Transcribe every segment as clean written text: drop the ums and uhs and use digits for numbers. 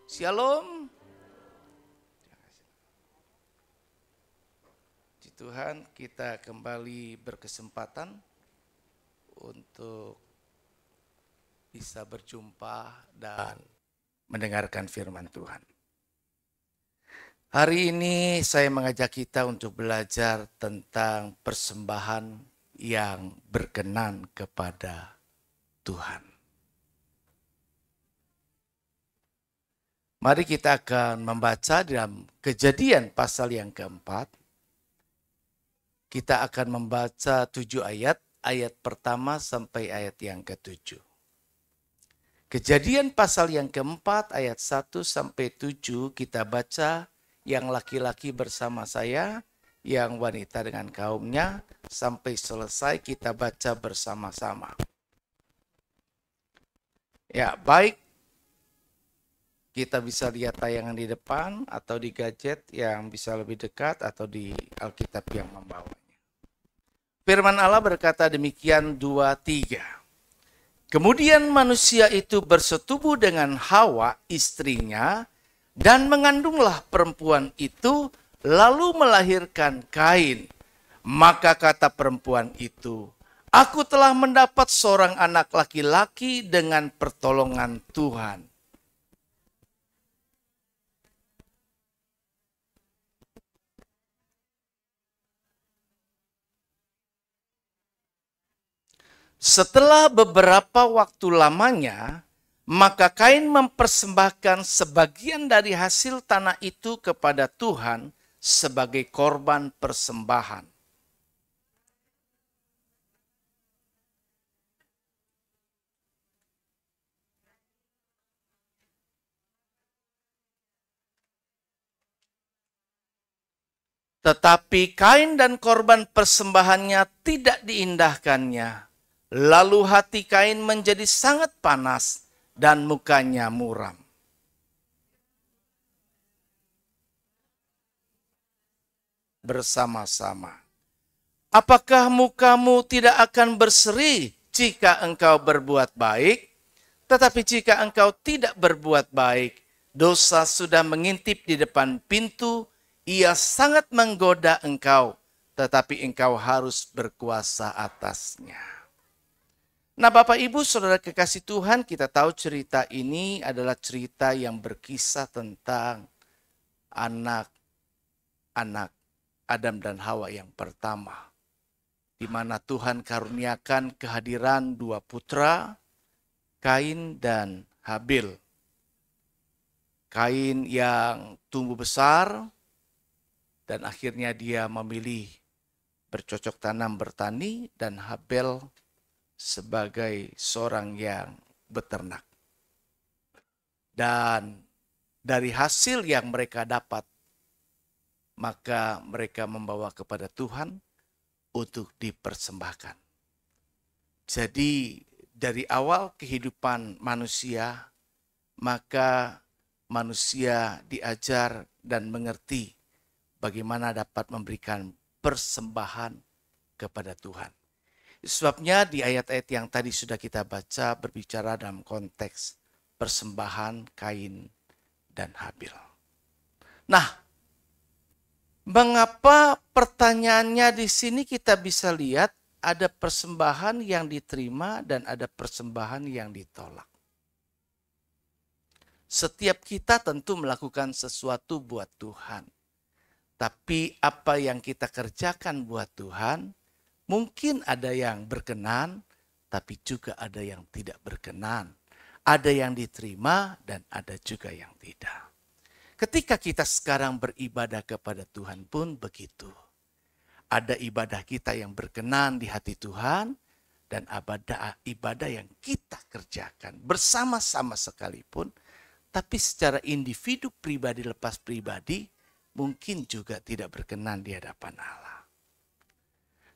Shalom. Puji Tuhan, kita kembali berkesempatan untuk bisa berjumpa dan mendengarkan firman Tuhan. Hari ini saya mengajak kita untuk belajar tentang persembahan yang berkenan kepada Tuhan. Mari kita akan membaca dalam Kejadian pasal yang keempat. Kita akan membaca 7 ayat, ayat pertama sampai ayat yang ke-7. Kejadian pasal yang keempat, ayat 1 sampai 7 kita baca, yang laki-laki bersama saya, yang wanita dengan kaumnya, sampai selesai kita baca bersama-sama. Ya, baik. Kita bisa lihat tayangan di depan atau di gadget yang bisa lebih dekat atau di Alkitab yang membawanya. Firman Allah berkata demikian 2-3. Kemudian manusia itu bersetubuh dengan Hawa istrinya dan mengandunglah perempuan itu lalu melahirkan Kain. Maka kata perempuan itu, aku telah mendapat seorang anak laki-laki dengan pertolongan Tuhan. Setelah beberapa waktu lamanya, maka Kain mempersembahkan sebagian dari hasil tanah itu kepada Tuhan sebagai korban persembahan. Tetapi Kain dan korban persembahannya tidak diindahkannya. Lalu hati Kain menjadi sangat panas dan mukanya muram. Bersama-sama. Apakah mukamu tidak akan berseri jika engkau berbuat baik? Tetapi jika engkau tidak berbuat baik, dosa sudah mengintip di depan pintu, ia sangat menggoda engkau, tetapi engkau harus berkuasa atasnya. Nah, Bapak Ibu Saudara kekasih Tuhan, kita tahu cerita ini adalah cerita yang berkisah tentang anak-anak Adam dan Hawa yang pertama. Di mana Tuhan karuniakan kehadiran dua putra, Kain dan Habil. Kain yang tumbuh besar dan akhirnya dia memilih bercocok tanam bertani, dan Habil sebagai seorang yang beternak. Dan dari hasil yang mereka dapat, maka mereka membawa kepada Tuhan untuk dipersembahkan. Jadi dari awal kehidupan manusia, maka manusia diajar dan mengerti bagaimana dapat memberikan persembahan kepada Tuhan. Sebabnya di ayat-ayat yang tadi sudah kita baca berbicara dalam konteks persembahan Kain dan Habil. Nah, mengapa pertanyaannya di sini kita bisa lihat ada persembahan yang diterima dan ada persembahan yang ditolak. Setiap kita tentu melakukan sesuatu buat Tuhan. Tapi apa yang kita kerjakan buat Tuhan, mungkin ada yang berkenan, tapi juga ada yang tidak berkenan. Ada yang diterima dan ada juga yang tidak. Ketika kita sekarang beribadah kepada Tuhan pun begitu. Ada ibadah kita yang berkenan di hati Tuhan, dan ada ibadah yang kita kerjakan bersama-sama sekalipun, tapi secara individu pribadi lepas pribadi, mungkin juga tidak berkenan di hadapan Allah.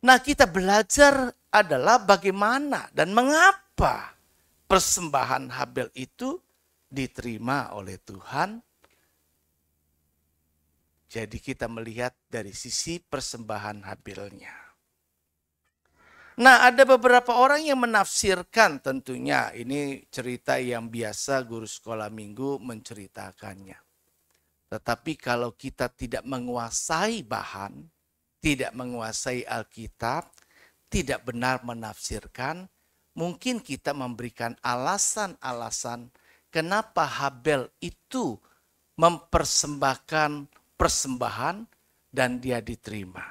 Nah, kita belajar adalah bagaimana dan mengapa persembahan Habil itu diterima oleh Tuhan. Jadi kita melihat dari sisi persembahan Habilnya. Nah, ada beberapa orang yang menafsirkan tentunya. Ini cerita yang biasa guru sekolah minggu menceritakannya. Tetapi kalau kita tidak menguasai bahan, tidak menguasai Alkitab, tidak benar menafsirkan, mungkin kita memberikan alasan-alasan kenapa Habel itu mempersembahkan persembahan dan dia diterima.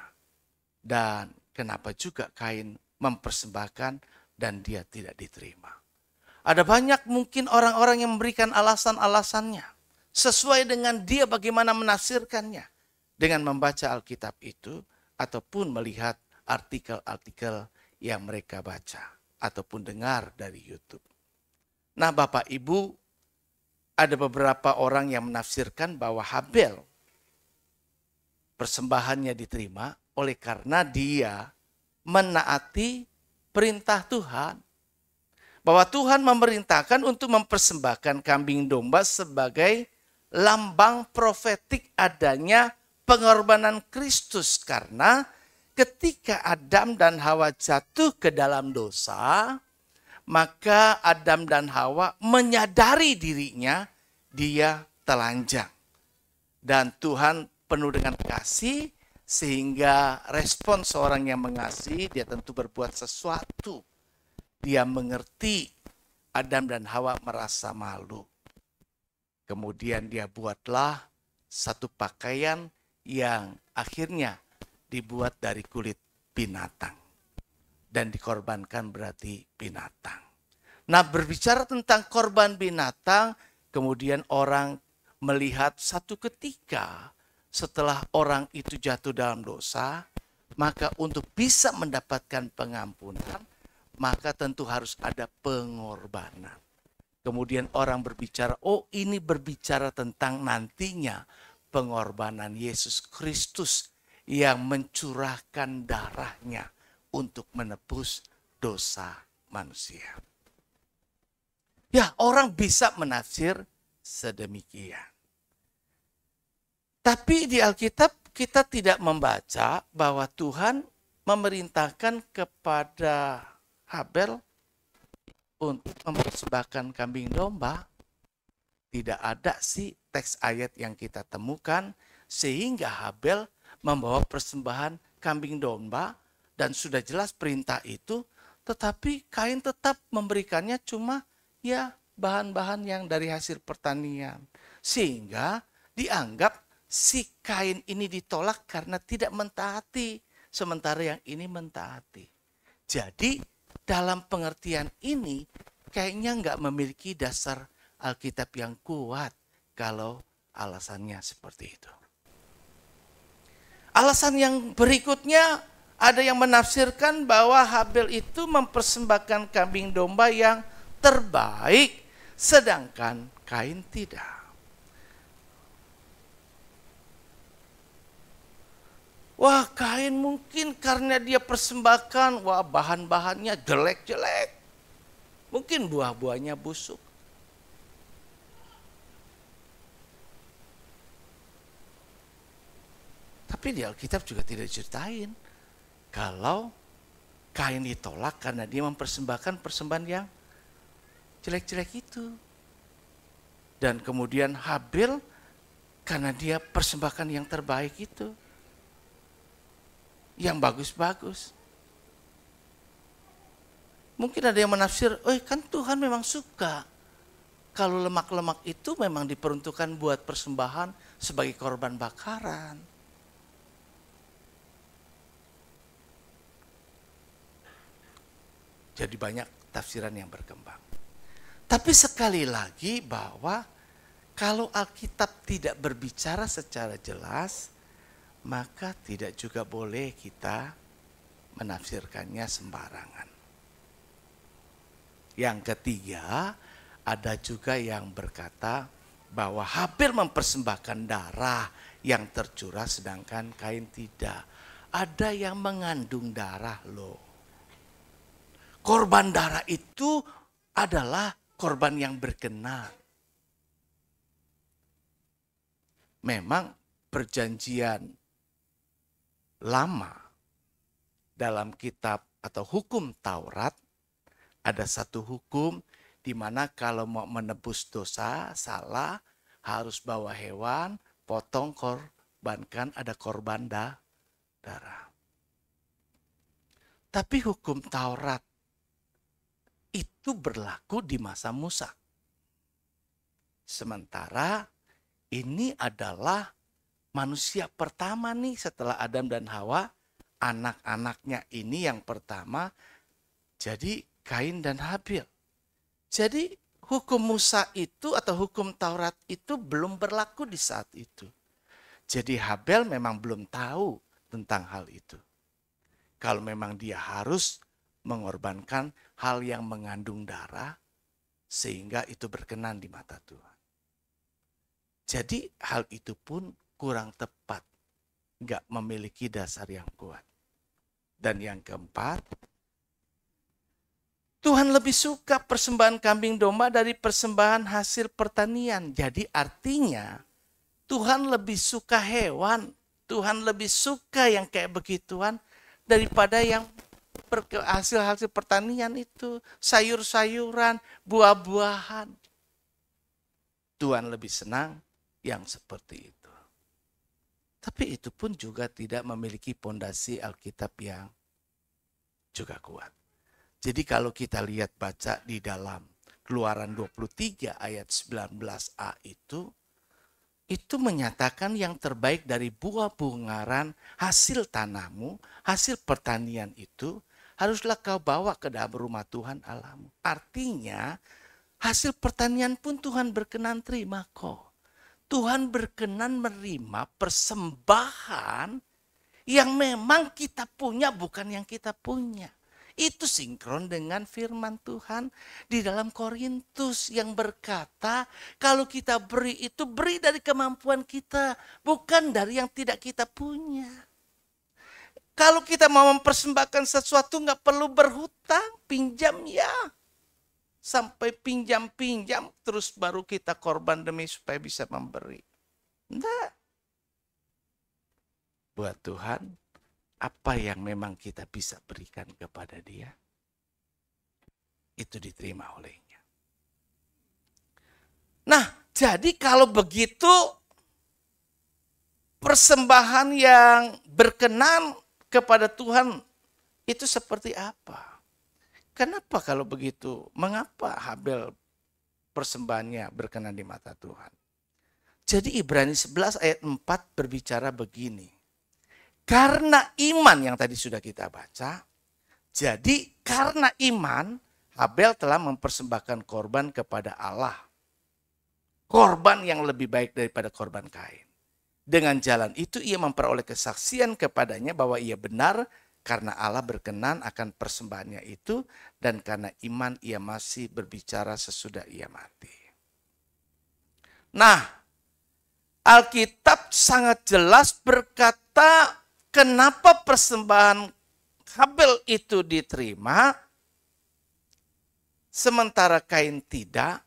Dan kenapa juga Kain mempersembahkan dan dia tidak diterima. Ada banyak mungkin orang-orang yang memberikan alasan-alasannya. Sesuai dengan dia bagaimana menafsirkannya. Dengan membaca Alkitab itu ataupun melihat artikel-artikel yang mereka baca. Ataupun dengar dari YouTube. Nah Bapak Ibu, ada beberapa orang yang menafsirkan bahwa Habel persembahannya diterima oleh karena dia menaati perintah Tuhan. Bahwa Tuhan memerintahkan untuk mempersembahkan kambing domba sebagai lambang profetik adanya pengorbanan Kristus. Karena ketika Adam dan Hawa jatuh ke dalam dosa, maka Adam dan Hawa menyadari dirinya dia telanjang. Dan Tuhan penuh dengan kasih, sehingga respon seorang yang mengasihi, dia tentu berbuat sesuatu. Dia mengerti Adam dan Hawa merasa malu. Kemudian dia buatlah satu pakaian yang akhirnya dibuat dari kulit binatang. Dan dikorbankan berarti binatang. Nah berbicara tentang korban binatang, kemudian orang melihat satu ketika setelah orang itu jatuh dalam dosa, maka untuk bisa mendapatkan pengampunan, maka tentu harus ada pengorbanan. Kemudian orang berbicara, oh ini berbicara tentang nantinya pengorbanan Yesus Kristus yang mencurahkan darahnya untuk menebus dosa manusia. Ya, orang bisa menafsir sedemikian. Tapi di Alkitab kita tidak membaca bahwa Tuhan memerintahkan kepada Habel untuk mempersembahkan kambing domba. Tidak ada sih teks ayat yang kita temukan sehingga Habel membawa persembahan kambing domba dan sudah jelas perintah itu, tetapi Kain tetap memberikannya cuma ya bahan-bahan yang dari hasil pertanian. Sehingga dianggap si Kain ini ditolak karena tidak mentaati, sementara yang ini mentaati. Jadi dalam pengertian ini kayaknya nggak memiliki dasar Alkitab yang kuat kalau alasannya seperti itu. Alasan yang berikutnya ada yang menafsirkan bahwa Habel itu mempersembahkan kambing domba yang terbaik, sedangkan Kain tidak. Wah, Kain mungkin karena dia persembahkan, wah bahan-bahannya jelek-jelek. Mungkin buah-buahnya busuk. Tapi di Alkitab juga tidak diceritain kalau Kain ditolak karena dia mempersembahkan persembahan yang jelek-jelek itu. Dan kemudian Habel karena dia persembahkan yang terbaik itu. Yang bagus-bagus. Mungkin ada yang menafsir, oh kan Tuhan memang suka. Kalau lemak-lemak itu memang diperuntukkan buat persembahan sebagai korban bakaran. Jadi banyak tafsiran yang berkembang. Tapi sekali lagi bahwa kalau Alkitab tidak berbicara secara jelas, maka tidak juga boleh kita menafsirkannya sembarangan. Yang ketiga, ada juga yang berkata bahwa Habel mempersembahkan darah yang tercurah sedangkan Kain tidak. Ada yang mengandung darah loh. Korban darah itu adalah korban yang berkenan. Memang perjanjian lama dalam kitab atau hukum Taurat, ada satu hukum di mana kalau mau menebus dosa, salah, harus bawa hewan, potong, korbankan, ada korban darah. Tapi hukum Taurat itu berlaku di masa Musa. Sementara ini adalah manusia pertama nih setelah Adam dan Hawa, anak-anaknya ini yang pertama jadi Kain dan Habil. Jadi hukum Musa itu atau hukum Taurat itu belum berlaku di saat itu. Jadi Habel memang belum tahu tentang hal itu. Kalau memang dia harus mengorbankan hal yang mengandung darah sehingga itu berkenan di mata Tuhan. Jadi hal itu pun kurang tepat, nggak memiliki dasar yang kuat. Dan yang keempat, Tuhan lebih suka persembahan kambing domba dari persembahan hasil pertanian. Jadi artinya Tuhan lebih suka hewan, Tuhan lebih suka yang kayak begituan daripada yang hasil-hasil pertanian itu, sayur-sayuran, buah-buahan. Tuhan lebih senang yang seperti itu. Tapi itu pun juga tidak memiliki pondasi Alkitab yang juga kuat. Jadi kalau kita lihat baca di dalam Keluaran 23 ayat 19a itu menyatakan yang terbaik dari buah bungaran hasil tanahmu, hasil pertanian itu haruslah kau bawa ke dalam rumah Tuhan Allahmu. Artinya hasil pertanian pun Tuhan berkenan terima kok. Tuhan berkenan menerima persembahan yang memang kita punya bukan yang kita punya. Itu sinkron dengan firman Tuhan di dalam Korintus yang berkata kalau kita beri itu beri dari kemampuan kita, bukan dari yang tidak kita punya. Kalau kita mau mempersembahkan sesuatu nggak perlu berhutang, pinjam ya. Sampai pinjam-pinjam terus baru kita korban demi supaya bisa memberi. Enggak. Buat Tuhan, apa yang memang kita bisa berikan kepada Dia, itu diterima olehnya. Nah, jadi kalau begitu, persembahan yang berkenan kepada Tuhan itu seperti apa? Kenapa kalau begitu? Mengapa Habel persembahannya berkenan di mata Tuhan? Jadi Ibrani 11 ayat 4 berbicara begini. Karena iman yang tadi sudah kita baca, jadi karena iman Habel telah mempersembahkan korban kepada Allah. Korban yang lebih baik daripada korban Kain. Dengan jalan itu ia memperoleh kesaksian kepadanya bahwa ia benar karena Allah berkenan akan persembahannya itu dan karena iman ia masih berbicara sesudah ia mati. Nah, Alkitab sangat jelas berkata kenapa persembahan Habel itu diterima, sementara Kain tidak.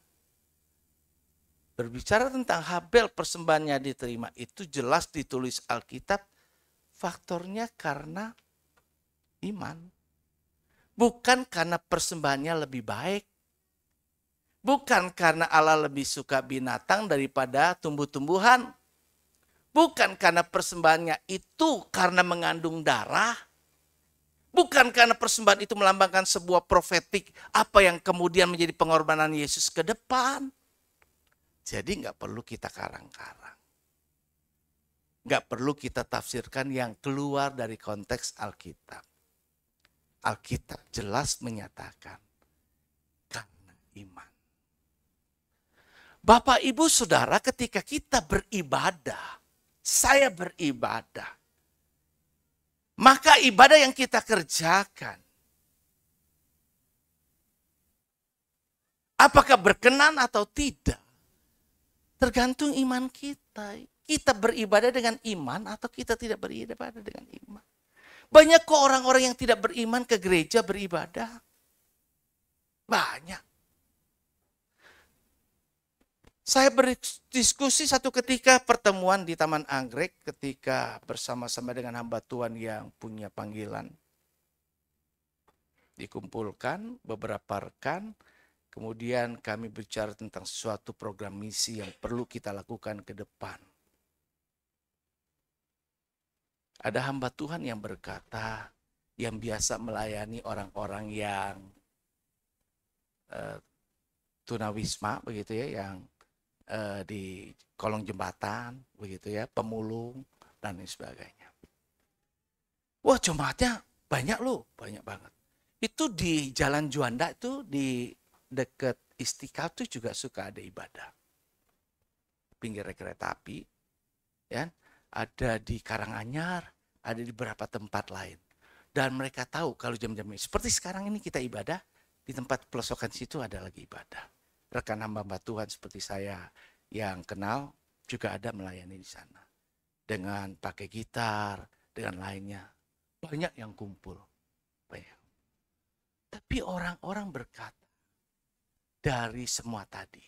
Berbicara tentang Habel persembahannya diterima itu jelas ditulis Alkitab, faktornya karena iman. Bukan karena persembahannya lebih baik. Bukan karena Allah lebih suka binatang daripada tumbuh-tumbuhan. Bukan karena persembahannya itu karena mengandung darah. Bukan karena persembahan itu melambangkan sebuah profetik apa yang kemudian menjadi pengorbanan Yesus ke depan. Jadi nggak perlu kita karang-karang. Nggak perlu kita tafsirkan yang keluar dari konteks Alkitab. Alkitab jelas menyatakan karena iman. Bapak, Ibu, Saudara, ketika kita beribadah, saya beribadah, maka ibadah yang kita kerjakan, apakah berkenan atau tidak, tergantung iman kita. Kita beribadah dengan iman atau kita tidak beribadah dengan iman. Banyak kok orang-orang yang tidak beriman ke gereja beribadah. Banyak. Saya berdiskusi satu ketika pertemuan di Taman Anggrek ketika bersama-sama dengan hamba Tuhan yang punya panggilan. Dikumpulkan beberapa rekan, kemudian kami bicara tentang suatu program misi yang perlu kita lakukan ke depan. Ada hamba Tuhan yang berkata, yang biasa melayani orang-orang yang tunawisma begitu ya, yang di kolong jembatan begitu ya, pemulung dan lain sebagainya. Wah, jemaatnya banyak loh, banyak banget. Itu di Jalan Juanda itu di dekat Istiqlal itu juga suka ada ibadah. Pinggir kereta api, ya, ada di Karanganyar, ada di beberapa tempat lain. Dan mereka tahu kalau jam-jam ini, seperti sekarang ini kita ibadah, di tempat pelosokan situ ada lagi ibadah. Rekan hamba Tuhan seperti saya yang kenal juga ada melayani di sana. Dengan pakai gitar, dengan lainnya. Banyak yang kumpul. Banyak. Tapi orang-orang berkata, dari semua tadi,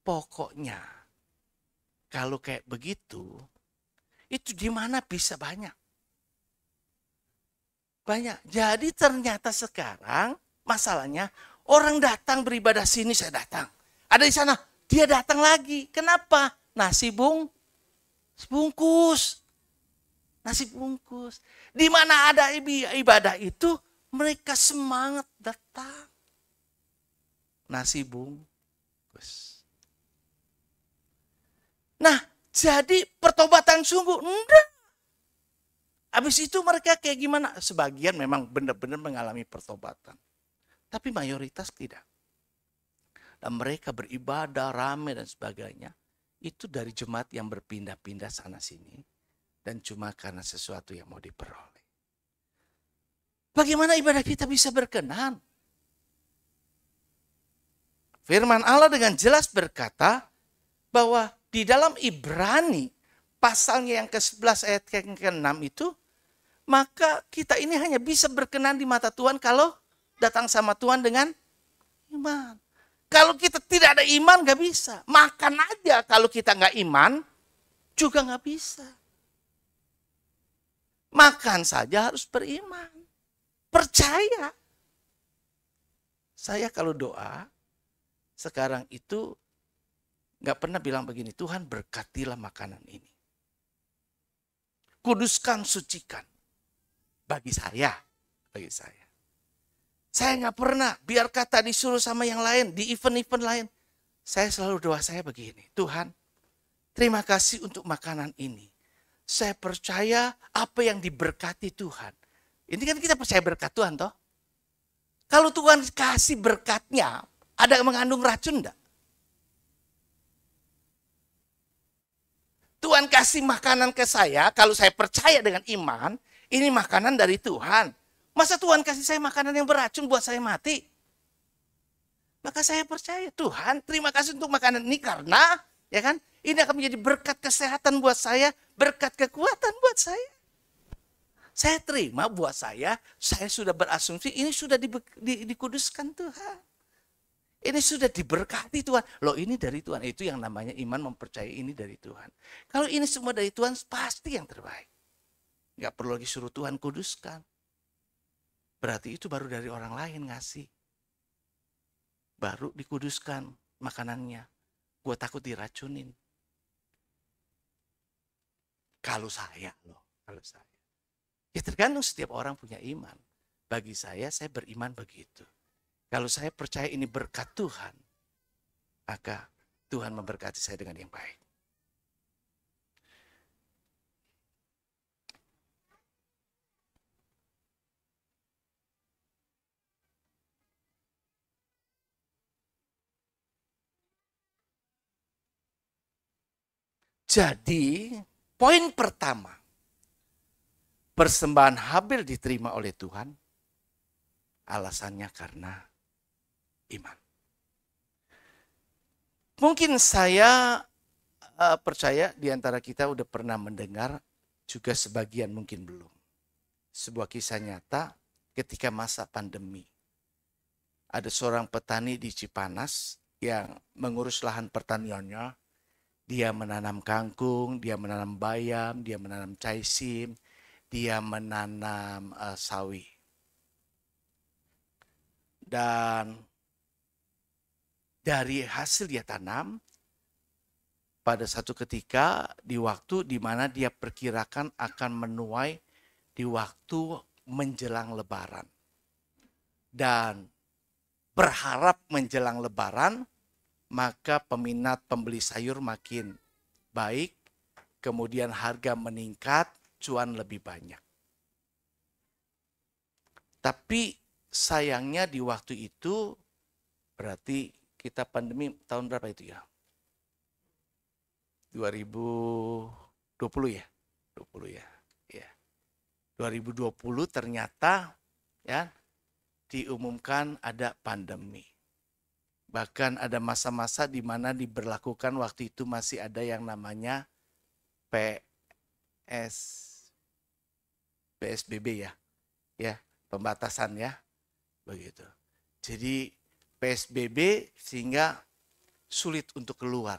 pokoknya kalau kayak begitu, itu di mana bisa banyak. Banyak. Jadi ternyata sekarang masalahnya orang datang beribadah sini, saya datang. Ada di sana, dia datang lagi. Kenapa? Nasi bungkus. Nasi bungkus. Di mana ada ibadah itu, mereka semangat datang. Nasi bungkus. Nah, jadi pertobatan sungguh enggak. Habis itu mereka kayak gimana? Sebagian memang benar-benar mengalami pertobatan. Tapi mayoritas tidak. Dan mereka beribadah, ramai dan sebagainya. Itu dari jemaat yang berpindah-pindah sana sini. Dan cuma karena sesuatu yang mau diperoleh. Bagaimana ibadah kita bisa berkenan? Firman Allah dengan jelas berkata bahwa di dalam Ibrani pasalnya yang ke-11 ayat ke-6 itu, maka kita ini hanya bisa berkenan di mata Tuhan kalau datang sama Tuhan dengan iman. Kalau kita tidak ada iman gak bisa. Makan aja kalau kita gak iman juga gak bisa. Makan saja harus beriman. Percaya. Saya kalau doa sekarang itu gak pernah bilang begini, Tuhan berkatilah makanan ini. Kuduskan, sucikan. Bagi saya. Saya nggak pernah biar kata disuruh sama yang lain, di event-event lain. Saya selalu doa saya begini, Tuhan, terima kasih untuk makanan ini. Saya percaya apa yang diberkati Tuhan. Ini kan kita percaya berkat Tuhan toh. Kalau Tuhan kasih berkatnya, ada mengandung racun enggak? Tuhan kasih makanan ke saya, kalau saya percaya dengan iman, ini makanan dari Tuhan. Masa Tuhan kasih saya makanan yang beracun buat saya mati? Maka saya percaya, Tuhan terima kasih untuk makanan ini karena ya kan, ini akan menjadi berkat kesehatan buat saya, berkat kekuatan buat saya. Saya terima buat saya sudah berasumsi ini sudah dikuduskan Tuhan. Ini sudah diberkati Tuhan. Loh ini dari Tuhan. Itu yang namanya iman mempercayai ini dari Tuhan. Kalau ini semua dari Tuhan pasti yang terbaik. Gak perlu lagi suruh Tuhan kuduskan. Berarti itu baru dari orang lain ngasih. Baru dikuduskan makanannya. Gue takut diracunin. Kalau saya loh. Kalau saya. Ya tergantung setiap orang punya iman. Bagi saya beriman begitu. Kalau saya percaya ini berkat Tuhan, maka Tuhan memberkati saya dengan yang baik. Jadi, poin pertama, persembahan Habil diterima oleh Tuhan, alasannya karena iman. Mungkin saya percaya di antara kita udah pernah mendengar, juga sebagian mungkin belum. Sebuah kisah nyata ketika masa pandemi. Ada seorang petani di Cipanas yang mengurus lahan pertaniannya. Dia menanam kangkung, dia menanam bayam, dia menanam caisim, dia menanam sawi. Dan dari hasil dia tanam, pada satu ketika di waktu di mana dia perkirakan akan menuai di waktu menjelang Lebaran. Dan berharap menjelang Lebaran, maka peminat pembeli sayur makin baik, kemudian harga meningkat, cuan lebih banyak. Tapi sayangnya di waktu itu, berarti kita pandemi tahun berapa itu ya? 2020 ya? 20 ya. Ya. 2020 ternyata ya diumumkan ada pandemi. Bahkan ada masa-masa di mana diberlakukan waktu itu masih ada yang namanya PSBB ya. Ya, pembatasan ya. Begitu. Jadi PSBB sehingga sulit untuk keluar.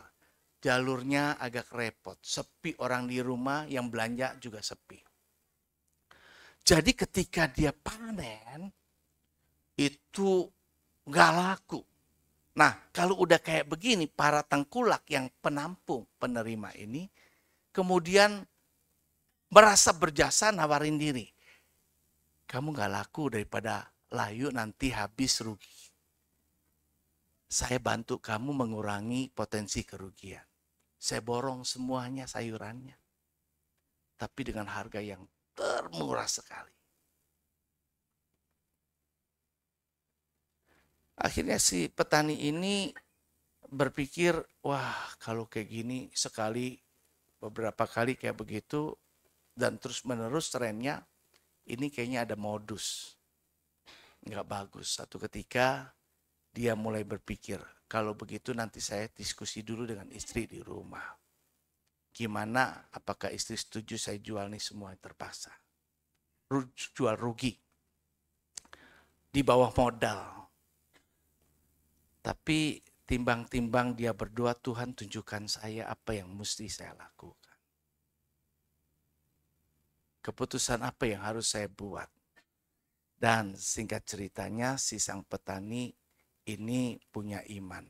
Jalurnya agak repot, sepi orang di rumah, yang belanja juga sepi. Jadi ketika dia panen, itu nggak laku. Nah, kalau udah kayak begini, para tengkulak yang penampung penerima ini, kemudian merasa berjasa nawarin diri. Kamu nggak laku, daripada layu nanti habis rugi. Saya bantu kamu mengurangi potensi kerugian. Saya borong semuanya sayurannya. Tapi dengan harga yang termurah sekali. Akhirnya si petani ini berpikir, wah kalau kayak gini sekali, beberapa kali kayak begitu, dan terus menerus trennya, ini kayaknya ada modus. Nggak bagus. Satu ketika dia mulai berpikir, kalau begitu nanti saya diskusi dulu dengan istri di rumah. Gimana, apakah istri setuju saya jual nih semua terpaksa. Jual rugi. Di bawah modal. Tapi timbang-timbang dia berdoa, Tuhan tunjukkan saya apa yang mesti saya lakukan. Keputusan apa yang harus saya buat. Dan singkat ceritanya si sang petani ini punya iman.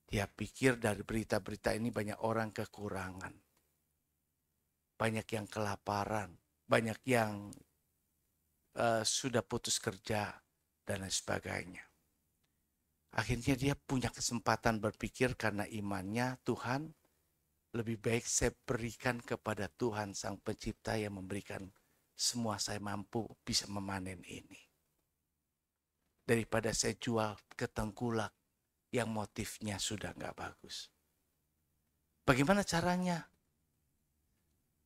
Dia pikir dari berita-berita ini banyak orang kekurangan. Banyak yang kelaparan. Banyak yang sudah putus kerja dan lain sebagainya. Akhirnya dia punya kesempatan berpikir karena imannya, Tuhan lebih baik saya berikan kepada Tuhan Sang Pencipta yang memberikan semua saya mampu bisa memanen ini. Daripada saya jual ke tengkulak yang motifnya sudah nggak bagus. Bagaimana caranya?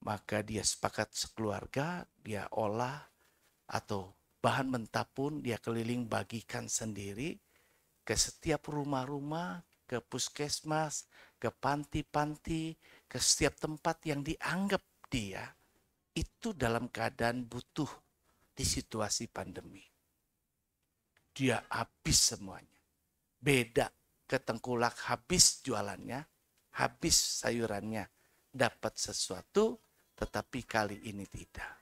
Maka dia sepakat sekeluarga, dia olah atau bahan mentah pun dia keliling bagikan sendiri ke setiap rumah-rumah, ke puskesmas, ke panti-panti, ke setiap tempat yang dianggap dia itu dalam keadaan butuh di situasi pandemi. Dia habis semuanya. Beda ke tengkulak habis jualannya, habis sayurannya, dapat sesuatu, tetapi kali ini tidak.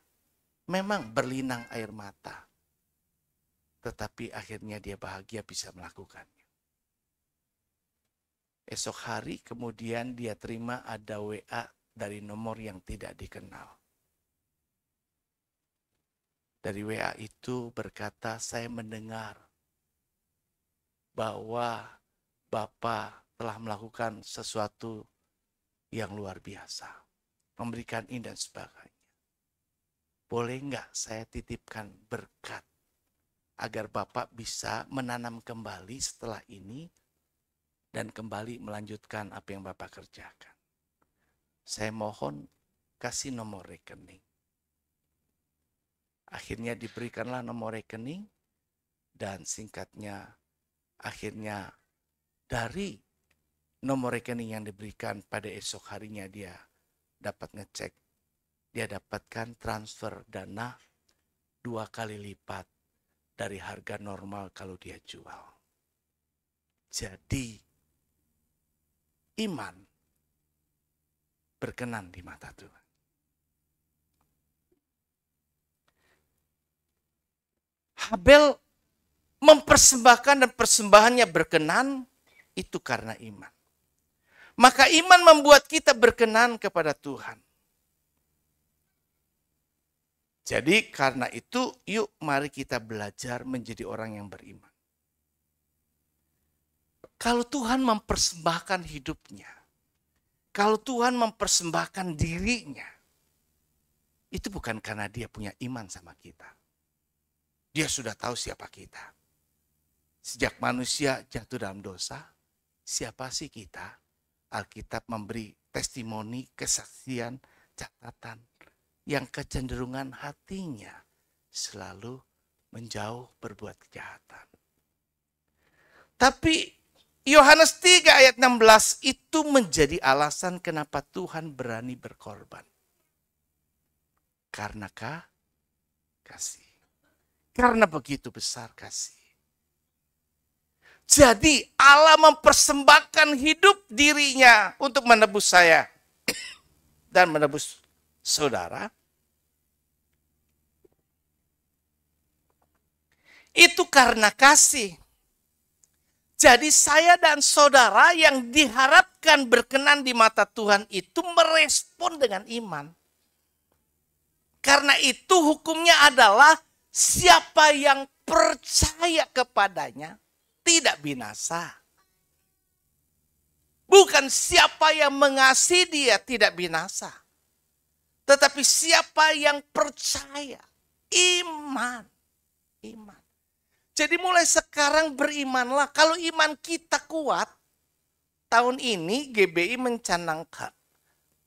Memang berlinang air mata, tetapi akhirnya dia bahagia bisa melakukannya. Esok hari kemudian dia terima ada WA dari nomor yang tidak dikenal. Dari WA itu berkata, saya mendengar bahwa Bapak telah melakukan sesuatu yang luar biasa. Memberikan ini dan sebagainya. Boleh nggak saya titipkan berkat agar Bapak bisa menanam kembali setelah ini dan kembali melanjutkan apa yang Bapak kerjakan. Saya mohon kasih nomor rekening. Akhirnya diberikanlah nomor rekening dan singkatnya akhirnya dari nomor rekening yang diberikan pada esok harinya dia dapat ngecek. Dia dapatkan transfer dana 2 kali lipat dari harga normal kalau dia jual. Jadi iman berkenan di mata Tuhan. Habel mempersembahkan dan persembahannya berkenan, itu karena iman. Maka iman membuat kita berkenan kepada Tuhan. Jadi karena itu, yuk mari kita belajar menjadi orang yang beriman. Kalau Tuhan mempersembahkan hidupnya, kalau Tuhan mempersembahkan dirinya, itu bukan karena dia punya iman sama kita. Dia sudah tahu siapa kita. Sejak manusia jatuh dalam dosa, siapa sih kita? Alkitab memberi testimoni, kesaksian, catatan yang kecenderungan hatinya selalu menjauh berbuat kejahatan. Tapi Yohanes 3 ayat 16 itu menjadi alasan kenapa Tuhan berani berkorban. Karena kasih. Karena begitu besar kasih. Jadi Allah mempersembahkan hidup dirinya untuk menebus saya dan menebus saudara. Itu karena kasih. Jadi saya dan saudara yang diharapkan berkenan di mata Tuhan itu merespon dengan iman. Karena itu hukumnya adalah siapa yang percaya kepadanya tidak binasa. Bukan siapa yang mengasihi dia tidak binasa. Tetapi siapa yang percaya, iman. Jadi mulai sekarang berimanlah. Kalau iman kita kuat, tahun ini GBI mencanangkan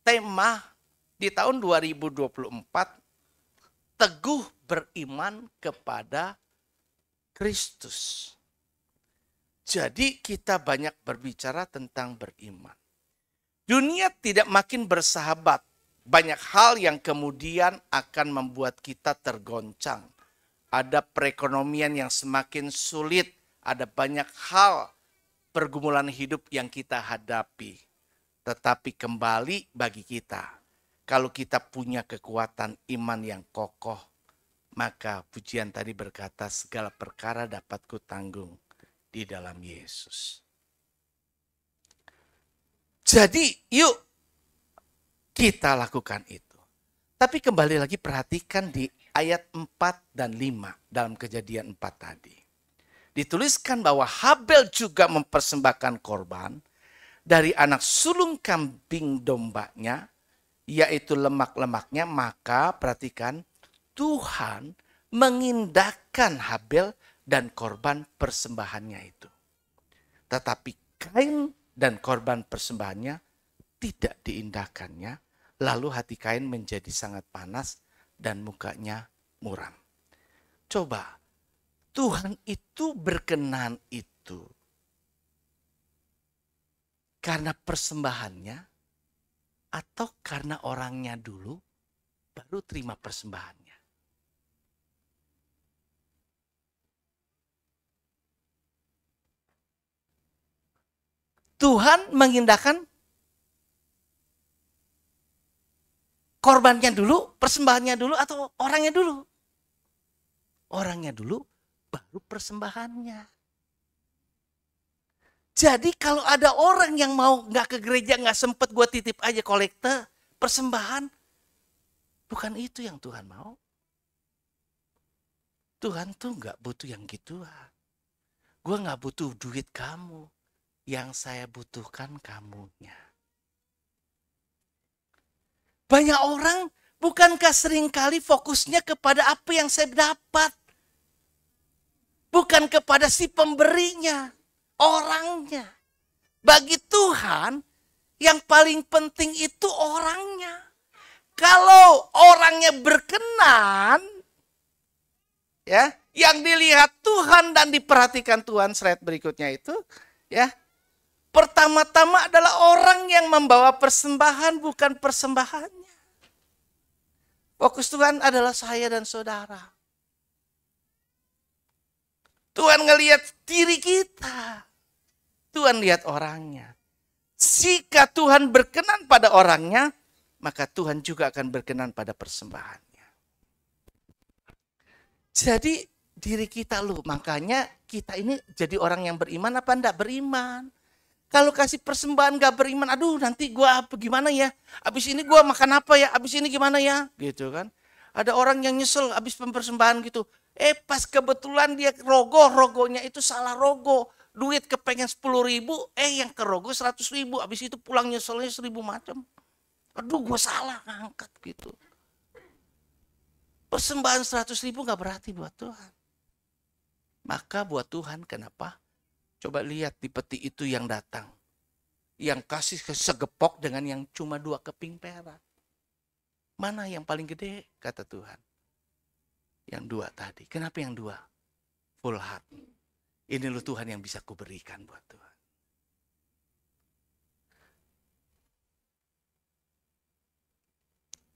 tema di tahun 2024, teguh beriman kepada Kristus. Jadi kita banyak berbicara tentang beriman. Dunia tidak makin bersahabat. Banyak hal yang kemudian akan membuat kita tergoncang. Ada perekonomian yang semakin sulit. Ada banyak hal pergumulan hidup yang kita hadapi. Tetapi kembali bagi kita, kalau kita punya kekuatan iman yang kokoh, maka pujian tadi berkata segala perkara dapat kutanggung di dalam Yesus. Jadi yuk kita lakukan itu. Tapi kembali lagi perhatikan di ayat 4 dan 5 dalam Kejadian 4 tadi. Dituliskan bahwa Habel juga mempersembahkan korban dari anak sulung kambing dombanya, yaitu lemak-lemaknya. Maka perhatikan, Tuhan mengindahkan Habel dan korban persembahannya itu. Tetapi Kain dan korban persembahannya tidak diindahkannya. Lalu hati Kain menjadi sangat panas dan mukanya muram. Coba, Tuhan itu berkenan itu karena persembahannya atau karena orangnya dulu baru terima persembahannya. Tuhan mengindahkan korbannya dulu, persembahannya dulu, atau orangnya dulu? Orangnya dulu, baru persembahannya. Jadi kalau ada orang yang mau nggak ke gereja, nggak sempet gue titip aja kolekte, persembahan, bukan itu yang Tuhan mau. Tuhan tuh nggak butuh yang gituan. Gue nggak butuh duit kamu. Yang saya butuhkan kamunya. Banyak orang bukankah seringkali fokusnya kepada apa yang saya dapat. Bukan kepada si pemberinya, orangnya. Bagi Tuhan yang paling penting itu orangnya. Kalau orangnya berkenan, ya, yang dilihat Tuhan dan diperhatikan Tuhan, slide berikutnya itu, ya. Pertama-tama adalah orang yang membawa persembahan, bukan persembahannya. Fokus Tuhan adalah saya dan saudara. Tuhan ngelihat diri kita. Tuhan lihat orangnya. Jika Tuhan berkenan pada orangnya, maka Tuhan juga akan berkenan pada persembahannya. Jadi diri kita loh, makanya kita ini jadi orang yang beriman apa enggak beriman. Kalau kasih persembahan gak beriman, aduh nanti gua apa gimana ya? Abis ini gua makan apa ya? Abis ini gimana ya? Gitu kan. Ada orang yang nyesel abis persembahan gitu. Pas kebetulan dia rogonya itu salah rogo. Duit kepengen 10.000, yang ke rogo 100.000. Abis itu pulang nyeselnya 1.000 macam. Aduh gua salah ngangkat gitu. Persembahan 100.000 gak berarti buat Tuhan. Maka buat Tuhan kenapa? Coba lihat di peti itu yang datang. Yang kasih segepok dengan yang cuma 2 keping perak. Mana yang paling gede? Kata Tuhan. Yang 2 tadi. Kenapa yang 2? Full heart. Ini loh Tuhan yang bisa kuberikan buat Tuhan.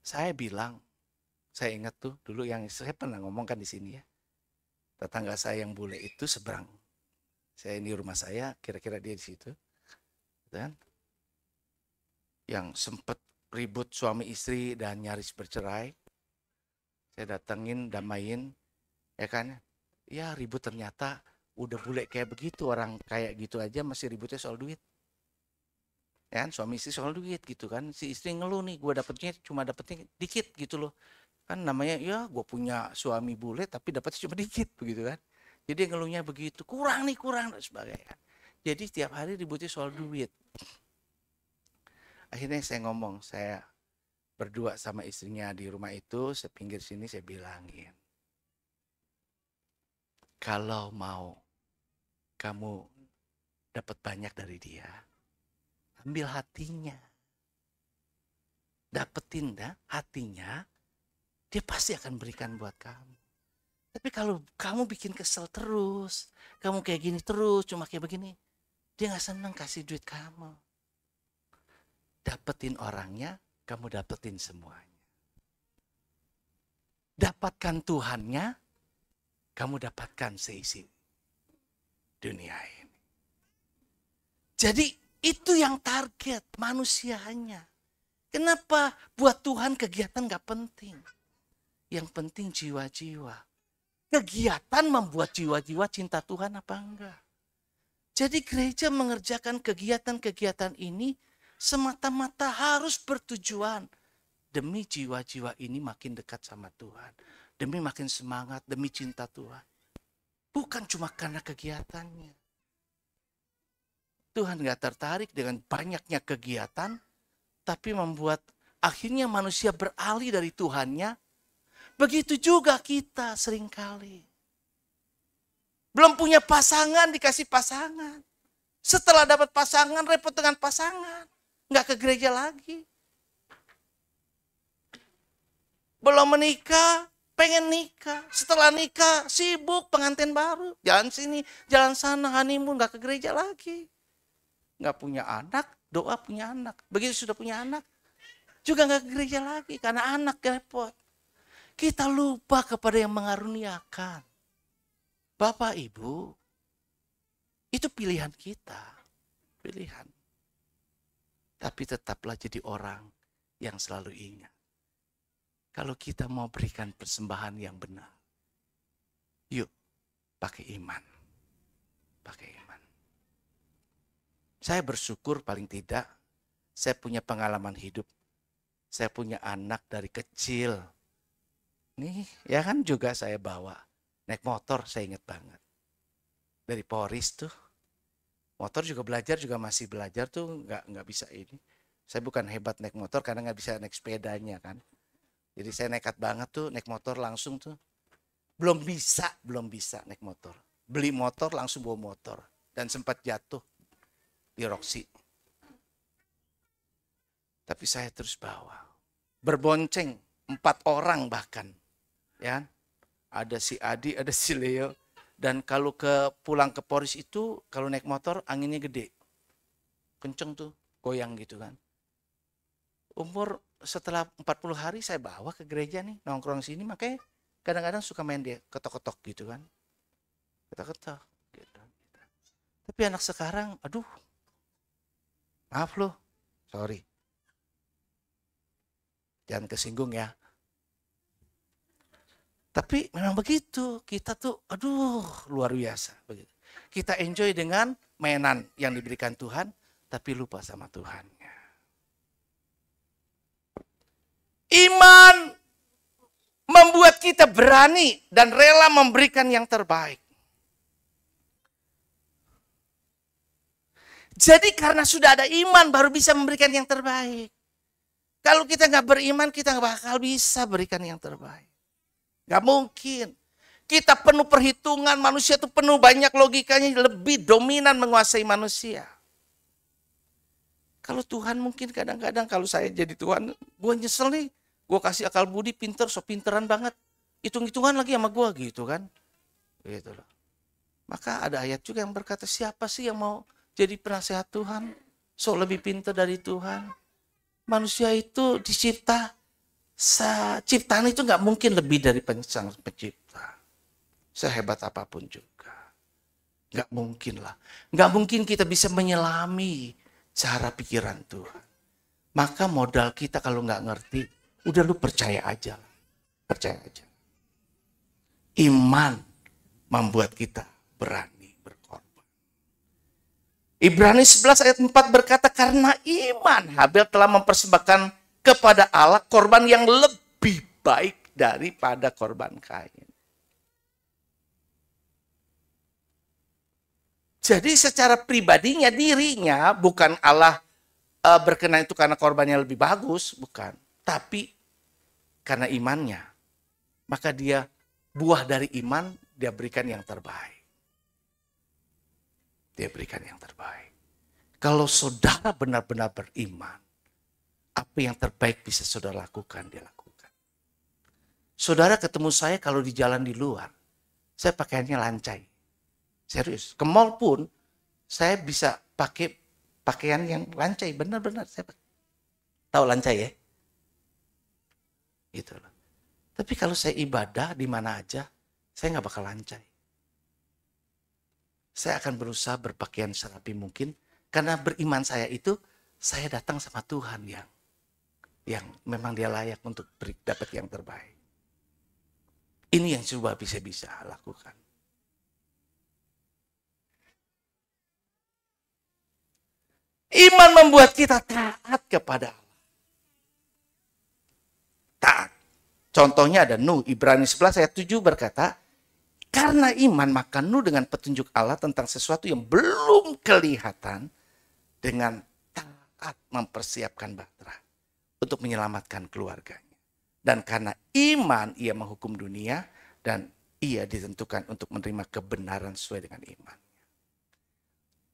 Saya bilang, saya ingat tuh dulu yang saya pernah ngomongkan di sini ya. Tetangga saya yang bule itu seberang. Saya ini rumah saya, kira-kira dia di situ. Dan yang sempat ribut suami istri dan nyaris bercerai. Saya datengin, damain, ya kan. Ya ribut ternyata udah bule kayak begitu, orang kayak gitu aja masih ributnya soal duit. Ya kan, suami istri soal duit gitu kan. Si istri ngeluh nih, gue dapetnya cuma dapetnya dikit gitu loh. Kan namanya ya gue punya suami bule tapi dapetnya cuma dikit begitu kan. Jadi ngeluhnya begitu, kurang dan sebagainya. Jadi setiap hari ributnya soal duit. Akhirnya saya ngomong, saya berdua sama istrinya di rumah itu, saya pinggir sini saya bilangin. Kalau mau kamu dapat banyak dari dia, ambil hatinya. Dapetin dah hatinya, dia pasti akan berikan buat kamu. Tapi kalau kamu bikin kesel terus, kamu kayak gini terus, cuma kayak begini, dia gak senang kasih duit kamu. Dapetin orangnya, kamu dapetin semuanya. Dapatkan Tuhannya, kamu dapatkan seisi dunia ini. Jadi itu yang target manusianya. Kenapa buat Tuhan kegiatan gak penting? Yang penting jiwa-jiwa. Kegiatan membuat jiwa-jiwa cinta Tuhan apa enggak? Jadi gereja mengerjakan kegiatan-kegiatan ini semata-mata harus bertujuan demi jiwa-jiwa ini makin dekat sama Tuhan. Demi makin semangat, demi cinta Tuhan. Bukan cuma karena kegiatannya. Tuhan gak tertarik dengan banyaknya kegiatan, tapi membuat akhirnya manusia beralih dari Tuhannya. Begitu juga kita seringkali. Belum punya pasangan, dikasih pasangan. Setelah dapat pasangan, repot dengan pasangan. Nggak ke gereja lagi. Belum menikah, pengen nikah. Setelah nikah, sibuk pengantin baru. Jalan sini, jalan sana, honeymoon, nggak ke gereja lagi. Nggak punya anak, doa punya anak. Begitu sudah punya anak, juga nggak ke gereja lagi. Karena anak repot. Kita lupa kepada yang mengaruniakan. Bapak Ibu, itu pilihan kita. Pilihan. Tapi tetaplah jadi orang yang selalu ingat. Kalau kita mau berikan persembahan yang benar, yuk pakai iman. Pakai iman. Saya bersyukur paling tidak, saya punya pengalaman hidup. Saya punya anak dari kecil. Nih, ya kan juga saya bawa. Naik motor saya ingat banget. Dari Poris tuh. Motor juga belajar, juga masih belajar tuh nggak bisa ini. Saya bukan hebat naik motor karena nggak bisa naik sepedanya kan. Jadi saya nekat banget tuh naik motor langsung tuh. Belum bisa naik motor. Beli motor langsung bawa motor. Dan sempat jatuh di Roxy. Tapi saya terus bawa. Berbonceng 4 orang bahkan. Ya, ada si Adi, ada si Leo, dan kalau pulang ke Poris itu kalau naik motor anginnya gede, kenceng tuh, goyang gitu kan. Setelah 40 hari saya bawa ke gereja nih, nongkrong sini, makanya kadang-kadang suka main dia ketok-ketok gitu kan, ketok-ketok. Gitu. Tapi anak sekarang, aduh, maaf loh, sorry, jangan kesinggung ya. Tapi memang begitu, kita tuh aduh luar biasa begitu. Kita enjoy dengan mainan yang diberikan Tuhan, tapi lupa sama Tuhannya. Iman membuat kita berani dan rela memberikan yang terbaik. Jadi karena sudah ada iman baru bisa memberikan yang terbaik. Kalau kita nggak beriman, kita nggak bakal bisa berikan yang terbaik. Nggak mungkin. Kita penuh perhitungan, manusia itu penuh banyak logikanya, lebih dominan menguasai manusia. Kalau Tuhan mungkin kadang-kadang kalau saya jadi Tuhan, gue nyesel nih. Gue kasih akal budi, pinter, so pinteran banget. Hitung-hitungan lagi sama gue gitu kan. Gitu loh. Maka ada ayat juga yang berkata, siapa sih yang mau jadi penasehat Tuhan? So lebih pintar dari Tuhan. Manusia itu dicipta, ciptaan itu nggak mungkin lebih dari sang pencipta. Sehebat apapun juga. Nggak mungkin lah. Nggak mungkin kita bisa menyelami cara pikiran Tuhan. Maka modal kita kalau nggak ngerti, udah lu percaya aja. Percaya aja. Iman membuat kita berani berkorban. Ibrani 11 ayat 4 berkata, karena iman Habel telah mempersembahkan kepada Allah korban yang lebih baik daripada korban Kain. Jadi secara pribadinya, dirinya, bukan Allah berkenan itu karena korbannya lebih bagus, bukan. Tapi karena imannya, maka dia buah dari iman, dia berikan yang terbaik. Dia berikan yang terbaik. Kalau saudara benar-benar beriman, apa yang terbaik bisa saudara lakukan, dia lakukan. Saudara ketemu saya kalau di jalan di luar, saya pakaiannya lancai. Serius, ke mall pun saya bisa pakai pakaian yang lancai, benar-benar saya pakai. Tahu lancai ya? Gitu loh. Tapi kalau saya ibadah di mana aja, saya nggak bakal lancai. Saya akan berusaha berpakaian serapi mungkin, karena beriman saya itu, saya datang sama Tuhan yang memang dia layak untuk dapat yang terbaik. Ini yang coba bisa lakukan. Iman membuat kita taat kepada Allah. Taat. Contohnya ada Nuh, Ibrani 11 ayat 7 berkata, karena iman maka Nuh dengan petunjuk Allah tentang sesuatu yang belum kelihatan, dengan taat mempersiapkan bahtera untuk menyelamatkan keluarganya. Dan karena iman ia menghukum dunia dan ia ditentukan untuk menerima kebenaran sesuai dengan iman.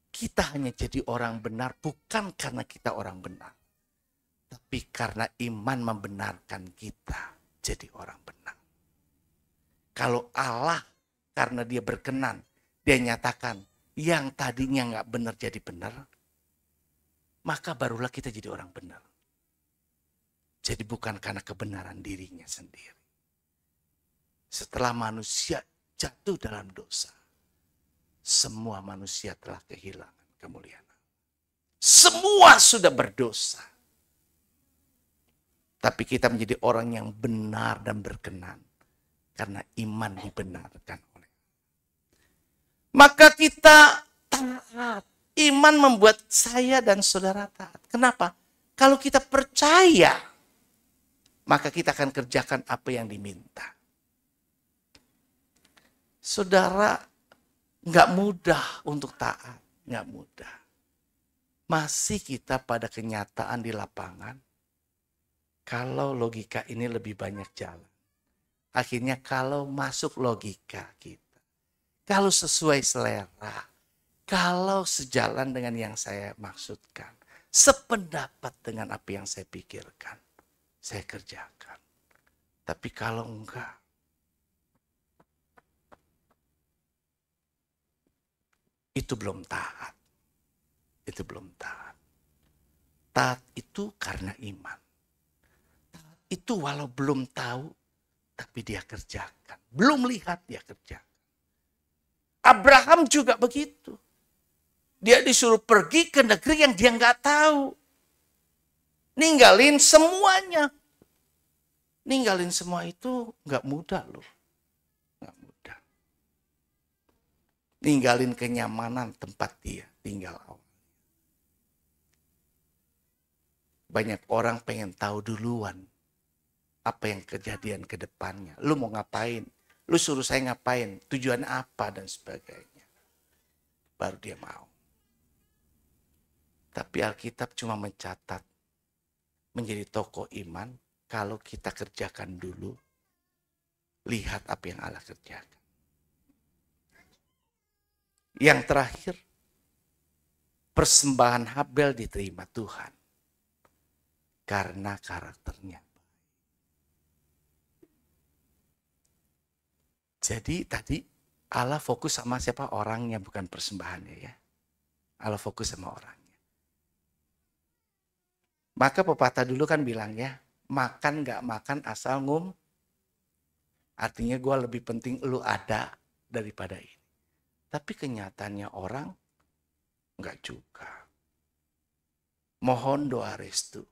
Kita hanya jadi orang benar bukan karena kita orang benar. Tapi karena iman membenarkan kita jadi orang benar. Kalau Allah karena dia berkenan, dia nyatakan yang tadinya nggak benar jadi benar, maka barulah kita jadi orang benar. Jadi bukan karena kebenaran dirinya sendiri. Setelah manusia jatuh dalam dosa, semua manusia telah kehilangan kemuliaan. Semua sudah berdosa. Tapi kita menjadi orang yang benar dan berkenan. Karena iman dibenarkan oleh. Maka kita taat. Iman membuat saya dan saudara taat. Kenapa? Kalau kita percaya, maka kita akan kerjakan apa yang diminta. Saudara, nggak mudah untuk taat, nggak mudah. Masih kita pada kenyataan di lapangan, kalau logika ini lebih banyak jalan. Akhirnya kalau masuk logika kita, kalau sesuai selera, kalau sejalan dengan yang saya maksudkan, sependapat dengan apa yang saya pikirkan, saya kerjakan. Tapi kalau enggak, itu belum taat. Itu belum taat. Taat itu karena iman. Taat itu walau belum tahu, tapi dia kerjakan. Belum lihat, dia kerjakan. Abraham juga begitu. Dia disuruh pergi ke negeri yang dia nggak tahu. Ninggalin semuanya. Ninggalin semua itu nggak mudah loh. Ninggalin kenyamanan tempat dia tinggal. Banyak orang pengen tahu duluan apa yang kejadian ke depannya. Lu mau ngapain? Lu suruh saya ngapain? Tujuan apa dan sebagainya. Baru dia mau. Tapi Alkitab cuma mencatat menjadi tokoh iman kalau kita kerjakan dulu. Lihat apa yang Allah kerjakan. Yang terakhir, persembahan Habel diterima Tuhan karena karakternya. Jadi tadi Allah fokus sama siapa? Orangnya, bukan persembahannya ya. Allah fokus sama orangnya. Maka pepatah dulu kan bilang ya, makan gak makan asal ngum. Artinya gue lebih penting lu ada daripada ini. Tapi kenyataannya orang enggak juga. Mohon doa restu.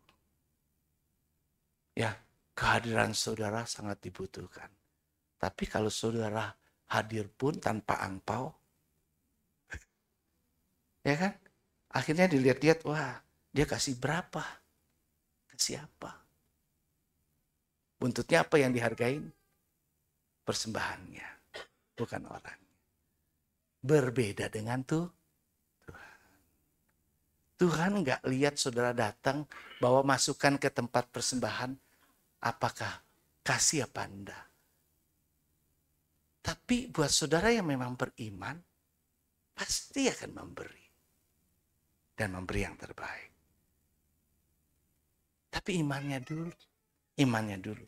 Ya, kehadiran saudara sangat dibutuhkan. Tapi kalau saudara hadir pun tanpa angpau, ya kan? Akhirnya dilihat-lihat, wah dia kasih berapa? Kasih apa? Buntutnya apa yang dihargain? Persembahannya, bukan orang. Berbeda dengan Tuhan. Tuhan nggak lihat saudara datang bawa masukan ke tempat persembahan, apakah kasih apa enggak. Tapi buat saudara yang memang beriman, pasti akan memberi. Dan memberi yang terbaik. Tapi imannya dulu. Imannya dulu.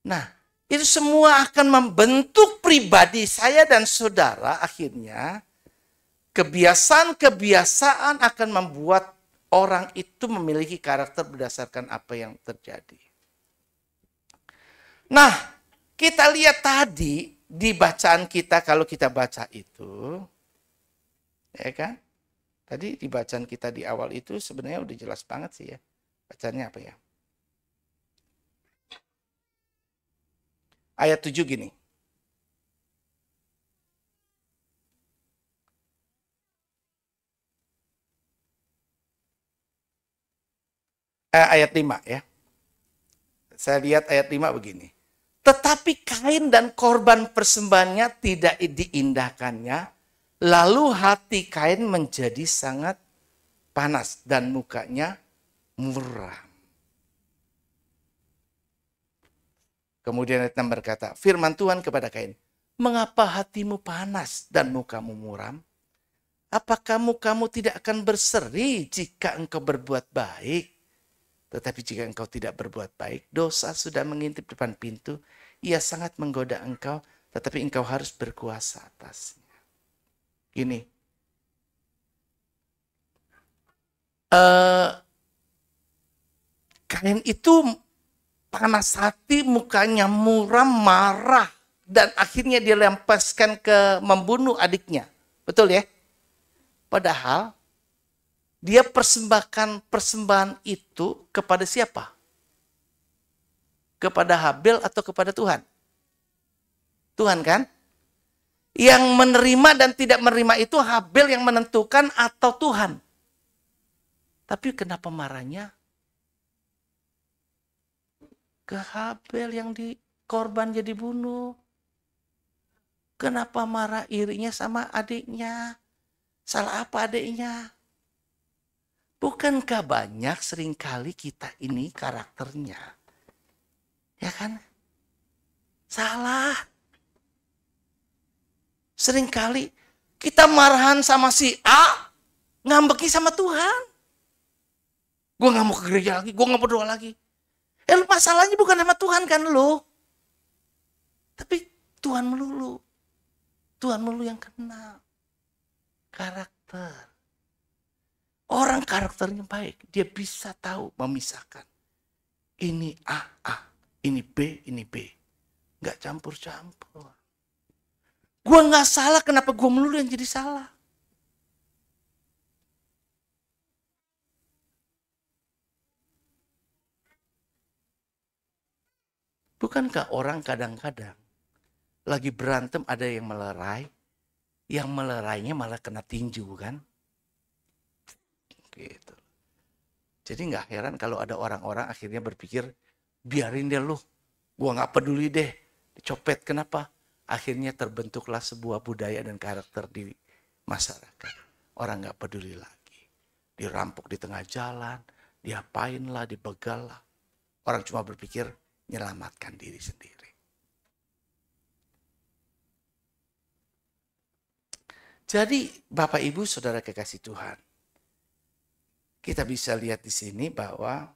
Nah, itu semua akan membentuk pribadi saya dan saudara akhirnya. Kebiasaan-kebiasaan akan membuat orang itu memiliki karakter berdasarkan apa yang terjadi. Nah, kita lihat tadi di bacaan kita, kalau kita baca itu, ya kan? Tadi di bacaan kita di awal itu sebenarnya udah jelas banget sih ya. Bacaannya apa ya? Ayat 7 gini. Ayat 5 ya. Saya lihat ayat 5 begini. Tetapi Kain dan korban persembahannya tidak diindahkannya. Lalu hati Kain menjadi sangat panas dan mukanya muram. Kemudian ayat 6 berkata, firman Tuhan kepada Kain, mengapa hatimu panas dan mukamu muram? Apakah mukamu tidak akan berseri jika engkau berbuat baik? Tetapi jika engkau tidak berbuat baik, dosa sudah mengintip depan pintu. Ia sangat menggoda engkau, tetapi engkau harus berkuasa atasnya. Gini. Kain itu panas hati, mukanya muram, marah. Dan akhirnya dia lepaskan ke membunuh adiknya. Betul ya? Padahal dia persembahkan persembahan itu kepada siapa? Kepada Habel atau kepada Tuhan? Tuhan kan? Yang menerima dan tidak menerima itu Habel yang menentukan atau Tuhan? Tapi kenapa marahnya ke Habel yang dikorban jadi bunuh? Kenapa marah irinya sama adiknya? Salah apa adiknya? Bukankah banyak seringkali kita ini karakternya? Ya kan? Salah. Seringkali kita marahan sama si A, ngambeki sama Tuhan. Gue gak mau ke gereja lagi, gue gak berdoa lagi. Masalahnya bukan sama Tuhan kan lo. Tapi Tuhan melulu. Tuhan melulu yang kenal. Karakter. Orang karakternya baik, dia bisa tahu memisahkan. Ini A, ini B, ini B. Gak campur-campur. Gue gak salah, kenapa gue melulu yang jadi salah? Bukankah orang kadang-kadang lagi berantem ada yang melerai, Yang melerainya malah kena tinju kan. Gitu. Jadi nggak heran kalau ada orang-orang akhirnya berpikir, biarin deh lu, gua nggak peduli deh, dicopet. Kenapa? Akhirnya terbentuklah sebuah budaya dan karakter di masyarakat. Orang nggak peduli lagi. Dirampok di tengah jalan, diapain lah, dibegal lah. Orang cuma berpikir menyelamatkan diri sendiri. Jadi Bapak Ibu Saudara kekasih Tuhan, kita bisa lihat di sini bahwa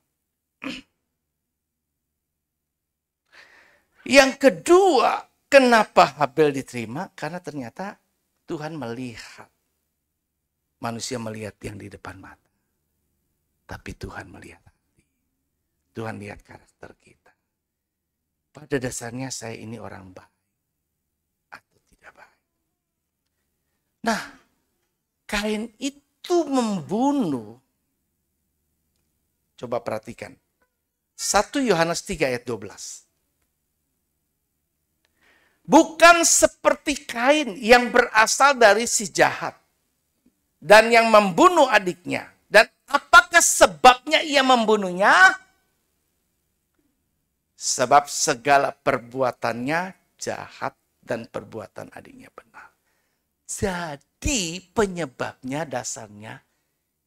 yang kedua, kenapa Habel diterima? Karena ternyata Tuhan melihat. Manusia melihat yang di depan mata. Tapi Tuhan melihat hati. Tuhan lihat karakter kita. Pada dasarnya saya ini orang baik. Atau tidak baik. Nah, Kain itu membunuh. Coba perhatikan. 1 Yohanes 3 ayat 12. Bukan seperti Kain yang berasal dari si jahat dan yang membunuh adiknya. Dan apakah sebabnya ia membunuhnya? Sebab segala perbuatannya jahat dan perbuatan adiknya benar. Jadi penyebabnya dasarnya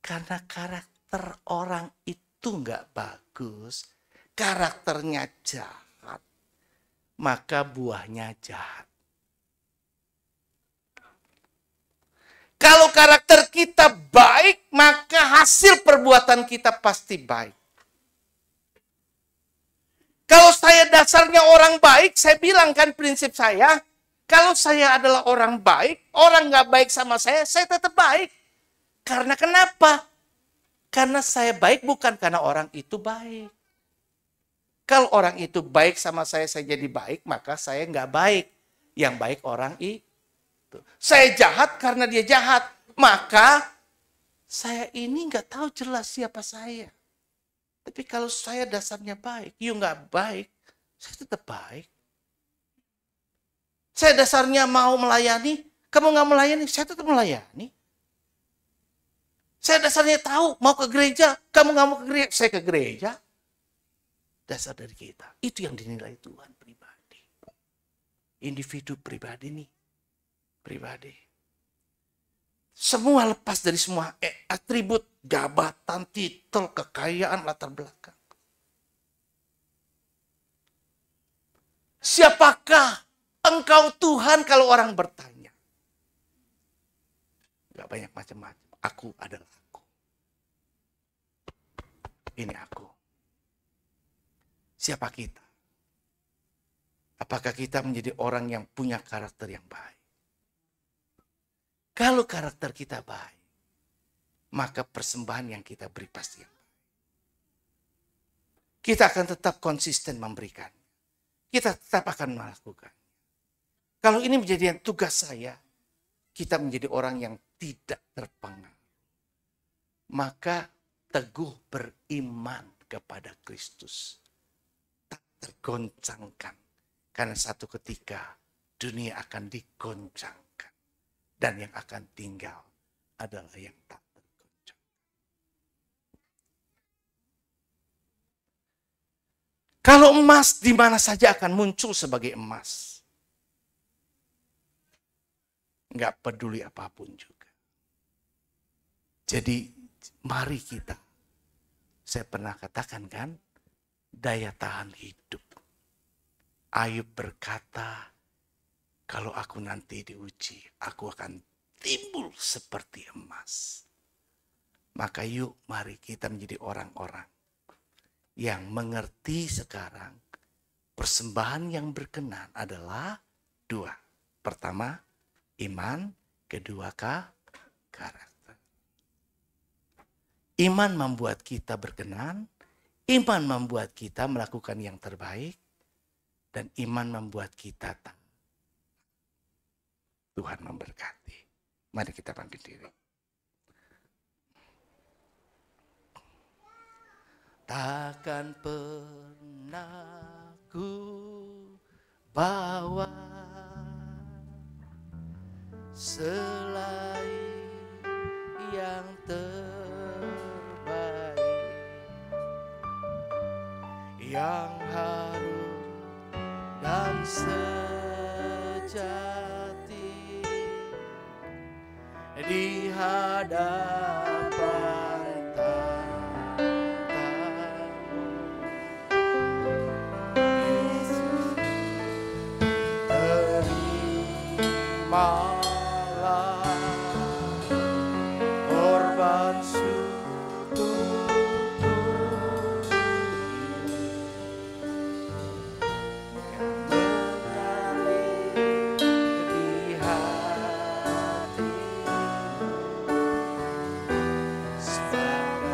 karena karakter orang itu nggak bagus. Karakternya jahat. Maka buahnya jahat. Kalau karakter kita baik, maka hasil perbuatan kita pasti baik. Kalau saya dasarnya orang baik, saya bilang kan prinsip saya, kalau saya adalah orang baik, orang nggak baik sama saya tetap baik. Karena kenapa? Karena saya baik bukan karena orang itu baik. Kalau orang itu baik sama saya jadi baik, maka saya nggak baik. Yang baik orang itu. Saya jahat karena dia jahat. Maka saya ini nggak tahu jelas siapa saya. Tapi kalau saya dasarnya baik, you nggak baik, saya tetap baik. Saya dasarnya mau melayani, kamu nggak melayani, saya tetap melayani. Saya dasarnya tahu mau ke gereja, kamu nggak mau ke gereja, saya ke gereja. Dasar dari kita. Itu yang dinilai Tuhan pribadi. Individu pribadi nih. Pribadi. Semua lepas dari semua atribut, jabatan, titel, kekayaan, latar belakang. Siapakah engkau Tuhan kalau orang bertanya? Gak banyak macam-macam. Aku adalah aku. Ini aku. Siapa kita? Apakah kita menjadi orang yang punya karakter yang baik? Kalau karakter kita baik, maka persembahan yang kita beri pasti yang baik. Kita akan tetap konsisten memberikan. Kita tetap akan melakukan. Kalau ini menjadi tugas saya, kita menjadi orang yang tidak terpengaruh. Maka teguh beriman kepada Kristus. Tak tergoncangkan. Karena satu ketika dunia akan digoncangkan. Dan yang akan tinggal adalah yang tak tergoncang. Kalau emas di mana saja akan muncul sebagai emas. Nggak peduli apapun juga. Jadi mari kita. Saya pernah katakan kan. Daya tahan hidup. Ayub berkata. Kalau aku nanti diuji, aku akan timbul seperti emas. Maka yuk mari kita menjadi orang-orang yang mengerti sekarang persembahan yang berkenan adalah 2. Pertama, iman. Kedua, karakter. Iman membuat kita berkenan. Iman membuat kita melakukan yang terbaik. Dan iman membuat kita taat. Tuhan memberkati. Mari kita bangkit diri. Takkan pernah ku bawa selain yang terbaik, yang harum dan sejati di hadapan tahta-Mu. Yesus, terimalah korban sekutuku yang mengalir di hati sebagai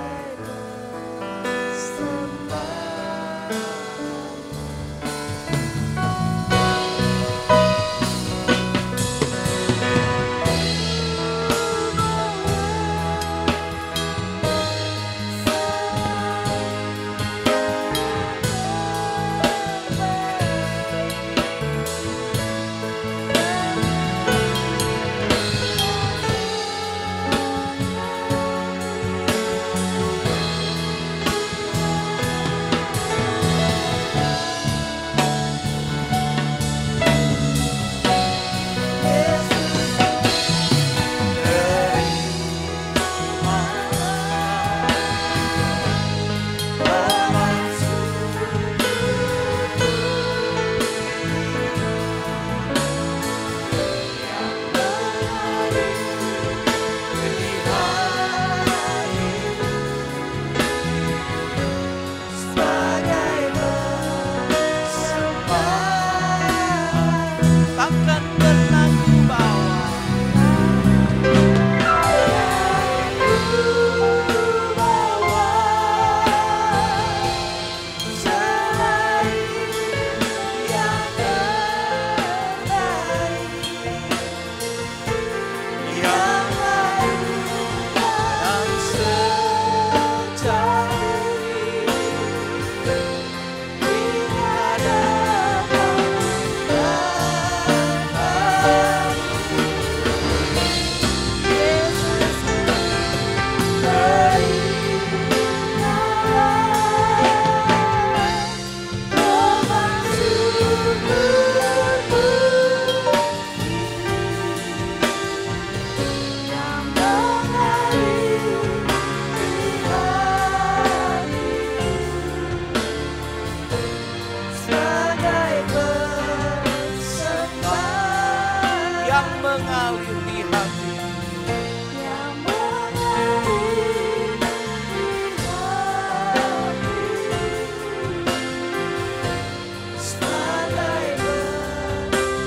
takkan pernah ku bawa selain yang terbaik, yang harum dan sejati di hadapan Yesus, korban sekutuku yang mengalir di hatiku sebagai persembahan yang mengalir di hati, yang mengalir di hati sebagai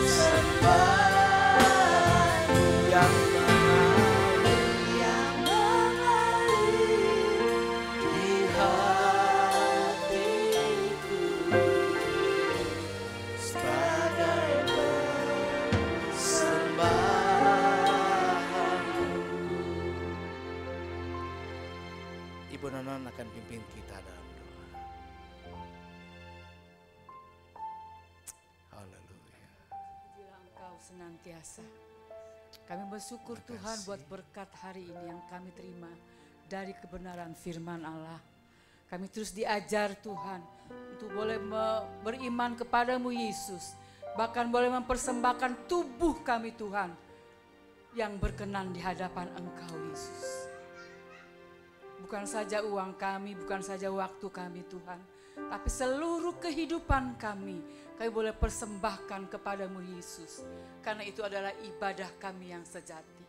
persembahan yang mengalir di hatiku sebagai persembahan. Ibu Nonon akan pimpin kita dalam doa. Haleluya. Pujilah Engkau senantiasa. Kami bersyukur Terima Tuhan kasih. buat berkat hari ini yang kami terima dari kebenaran firman Allah. Kami terus diajar Tuhan untuk boleh beriman kepadamu Yesus. Bahkan boleh mempersembahkan tubuh kami Tuhan yang berkenan di hadapan Engkau Yesus. Bukan saja uang kami, bukan saja waktu kami Tuhan, tapi seluruh kehidupan kami boleh persembahkan kepadamu Yesus. Karena itu adalah ibadah kami yang sejati.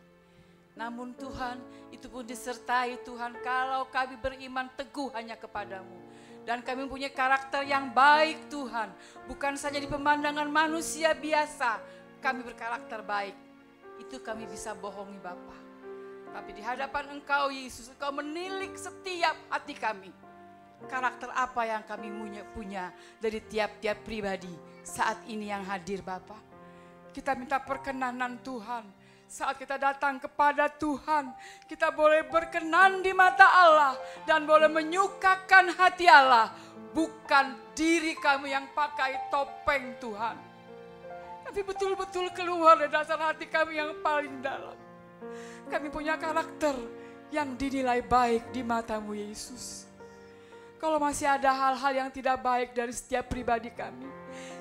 Namun Tuhan, itu pun disertai Tuhan kalau kami beriman teguh hanya kepadamu. Dan kami punya karakter yang baik Tuhan. Bukan saja di pemandangan manusia biasa, kami berkarakter baik. Itu kami bisa bohongi Bapa. Tapi di hadapan Engkau Yesus, Engkau menilik setiap hati kami. Karakter apa yang kami punya dari tiap-tiap pribadi saat ini yang hadir Bapa. Kita minta perkenanan Tuhan. Saat kita datang kepada Tuhan, kita boleh berkenan di mata Allah dan boleh menyukakan hati Allah. Bukan diri kami yang pakai topeng Tuhan. Tapi betul-betul keluar dari dasar hati kami yang paling dalam. Kami punya karakter yang dinilai baik di mata-Mu Yesus. Kalau masih ada hal-hal yang tidak baik dari setiap pribadi kami,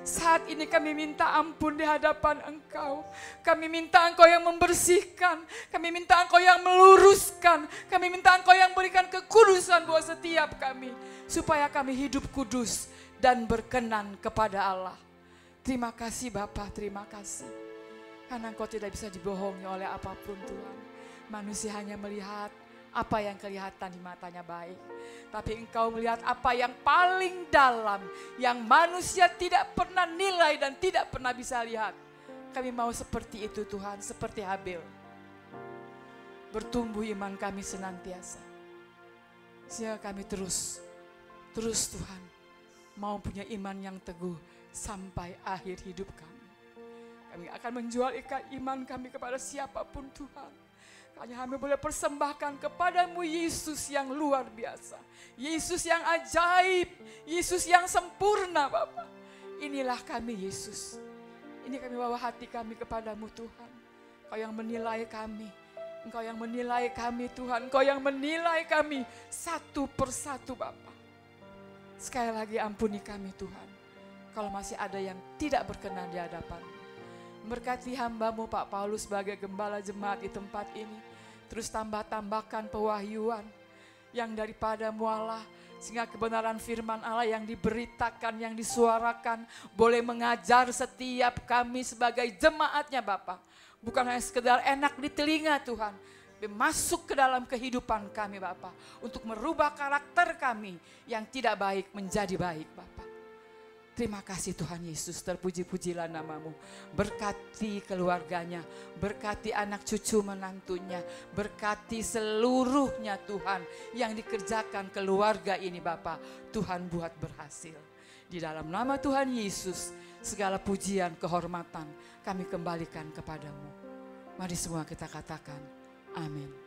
saat ini kami minta ampun di hadapan Engkau. Kami minta Engkau yang membersihkan. Kami minta Engkau yang meluruskan. Kami minta Engkau yang berikan kekudusan buat setiap kami. Supaya kami hidup kudus dan berkenan kepada Allah. Terima kasih Bapa, terima kasih. Karena Engkau tidak bisa dibohongi oleh apapun Tuhan. Manusia hanya melihat apa yang kelihatan di matanya baik. Tapi Engkau melihat apa yang paling dalam, yang manusia tidak pernah nilai dan tidak pernah bisa lihat. Kami mau seperti itu Tuhan, seperti Habel. Bertumbuh iman kami senantiasa. Sehingga kami terus Tuhan, mau punya iman yang teguh sampai akhir hidup kami. Kami akan menjual iman kami kepada siapapun Tuhan. Hanya kami boleh persembahkan kepadamu Yesus yang luar biasa. Yesus yang ajaib. Yesus yang sempurna Bapa. Inilah kami Yesus. Ini kami bawa hati kami kepadamu Tuhan. Engkau yang menilai kami. Engkau yang menilai kami Tuhan. Engkau yang menilai kami satu persatu Bapa. Sekali lagi ampuni kami Tuhan. Kalau masih ada yang tidak berkenan di hadapan-Mu. Berkati hamba-Mu Pak Paulus sebagai gembala jemaat di tempat ini. Terus tambahkan pewahyuan yang daripada-Mu Allah. Sehingga kebenaran firman Allah yang diberitakan, yang disuarakan. Boleh mengajar setiap kami sebagai jemaatnya Bapa. Bukan hanya sekedar enak di telinga Tuhan. Tapi masuk ke dalam kehidupan kami Bapa. Untuk merubah karakter kami yang tidak baik menjadi baik Bapa. Terima kasih Tuhan Yesus, terpuji-pujilah nama-Mu. Berkati keluarganya, berkati anak cucu menantunya, berkati seluruhnya Tuhan yang dikerjakan keluarga ini Bapa. Tuhan buat berhasil. Di dalam nama Tuhan Yesus, segala pujian, kehormatan kami kembalikan kepadamu. Mari semua kita katakan, amin.